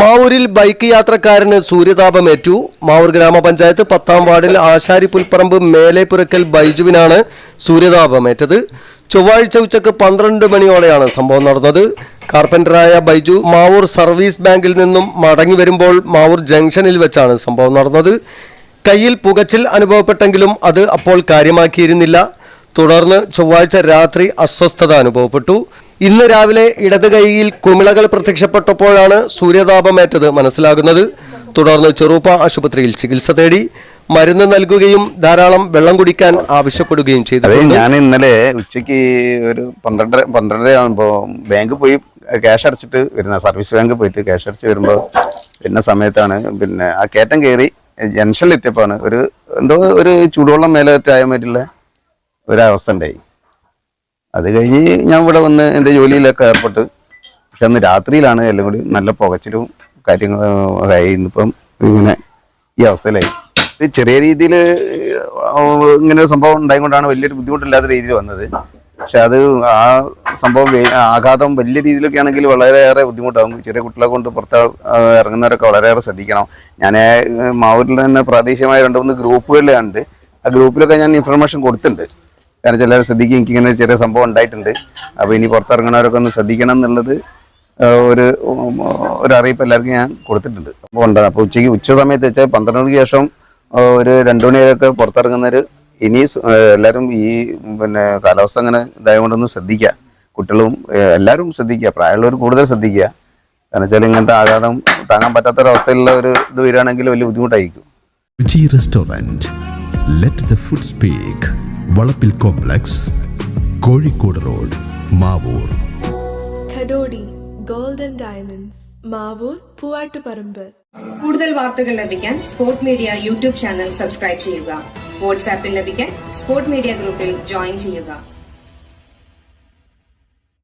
മാവൂരിൽ bike യാത്രക്കാരന് സൂര്യതാപമേറ്റു. Mavoor ഗ്രാമപഞ്ചായത്ത് 10-ാം വാർഡിൽ ആശാരി പുൽപ്പറമ്പ് മേലെപുരക്കൽ ബൈജുവിനാണ് സൂര്യതാപമേറ്റത്. ചൊവ്വാഴ്ച ഉച്ചക്ക് 12 മണിയോടെയാണ് സംഭവം നടന്നത്. കാർപ്പന്ററായ ബൈജു മാവൂർ സർവീസ് ബാങ്കിൽ നിന്നും മടങ്ങി വരുമ്പോൾ മാവൂർ ജംഗ്ഷനിൽ വെച്ചാണ് സംഭവം നടന്നത്. കയ്യിൽ പുകച്ചിൽ അനുഭവപ്പെട്ടെങ്കിലും അത് അപ്പോൾ കാര്യമാക്കിയിരുന്നില്ല. തുടർന്ന് ചൊവ്വാഴ്ച രാത്രി അസ്വസ്ഥത അനുഭവപ്പെട്ടു. ഇന്ന് രാവിലെ ഇടത് കൈയിൽ കുമിളകൾ പ്രത്യക്ഷപ്പെട്ടപ്പോഴാണ് സൂര്യതാപമേറ്റത് മനസ്സിലാകുന്നത്. തുടർന്ന് ചെറുപ്പ ആശുപത്രിയിൽ ചികിത്സ തേടി. മരുന്ന് നൽകുകയും ധാരാളം വെള്ളം കുടിക്കാൻ ആവശ്യപ്പെടുകയും ചെയ്തു. ഞാൻ ഇന്നലെ ഉച്ചയ്ക്ക് ഒരു 12 ആകുമ്പോൾ ബാങ്ക് പോയി ക്യാഷ് അടച്ചിട്ട് വരുന്ന സർവീസ് ബാങ്ക് പോയിട്ട് ക്യാഷ് അടച്ച് വരുമ്പോൾ പിന്നെ സമയത്താണ് ആ കയറ്റം കയറി ജംഗ്ഷനിൽ എത്തിയപ്പോഴാണ് ഒരു ചൂടുവെള്ളം മേലോട്ടായ മാതിരിയുള്ള ഒരവസ്ഥ ഉണ്ടായി. അത് കഴിഞ്ഞ് ഞാൻ ഇവിടെ വന്ന് എൻ്റെ ജോലിയിലൊക്കെ ഏർപ്പെട്ട്. പക്ഷെ അന്ന് രാത്രിയിലാണ് എല്ലാം കൂടി നല്ല പുകച്ചിലും കാര്യങ്ങളായി. ഇന്നിപ്പം ഇങ്ങനെ ഈ അവസ്ഥയിലായി. ചെറിയ രീതിയിൽ ഇങ്ങനെ ഒരു സംഭവം ഉണ്ടായിക്കൊണ്ടാണ് വലിയൊരു ബുദ്ധിമുട്ടില്ലാത്ത രീതിയിൽ വന്നത്. പക്ഷെ അത് ആ സംഭവം ആഘാതം വലിയ രീതിയിലൊക്കെ ആണെങ്കിൽ വളരെയേറെ ബുദ്ധിമുട്ടാകും. ചെറിയ കുട്ടികളെ കൊണ്ട് പുറത്ത് ഇറങ്ങുന്നവരൊക്കെ വളരെയേറെ ശ്രദ്ധിക്കണം. ഞാൻ മാവൂരിൽ തന്നെ പ്രാദേശികമായ 2-3 ഗ്രൂപ്പുകളിലുണ്ട്. ആ ഗ്രൂപ്പിലൊക്കെ ഞാൻ ഇൻഫർമേഷൻ കൊടുത്തിട്ടുണ്ട്. കാരണം ചിലർ ശ്രദ്ധിക്കുക, എനിക്കിങ്ങനെ ചെറിയ സംഭവം ഉണ്ടായിട്ടുണ്ട്, അപ്പോൾ ഇനി പുറത്തിറങ്ങുന്നവരൊക്കെ ഒന്ന് ശ്രദ്ധിക്കണം എന്നുള്ളത് ഒരു അറിയിപ്പ് എല്ലാവർക്കും ഞാൻ കൊടുത്തിട്ടുണ്ട്. അപ്പോൾ ഉണ്ട്. അപ്പോൾ ഉച്ച സമയത്ത് വെച്ചാൽ 12 മണിക്ക് ശേഷം ഒരു 2 മണി വരെയൊക്കെ പുറത്തിറങ്ങുന്നവർ ഇനി എല്ലാവരും ഈ കാലാവസ്ഥ അങ്ങനെ ഇതായതുകൊണ്ടൊന്ന് ശ്രദ്ധിക്കുക. കുട്ടികളും എല്ലാവരും ശ്രദ്ധിക്കുക, പ്രായമുള്ളവർ കൂടുതൽ ശ്രദ്ധിക്കുക. കാരണം വെച്ചാൽ ഇങ്ങനത്തെ ആഘാതം താങ്ങാൻ പറ്റാത്തൊരവസ്ഥയിലുള്ള ഒരു ഇത് വരികയാണെങ്കിൽ വലിയ ബുദ്ധിമുട്ടായിരിക്കും. Restaurant let the food speak. Valappil complex, Kozhikode road, Mavoor. ഖഡോഡി gold and diamonds, Mavoor, Poovattuparamba. കൂടുതൽ വാർത്തകൾ ലഭിക്കാൻ sport media YouTube channel subscribe ചെയ്യുക. വാട്സാപ്പിൽ ലഭിക്കാൻ സ്പോർട് മീഡിയ ഗ്രൂപ്പിൽ ജോയിൻ ചെയ്യുക.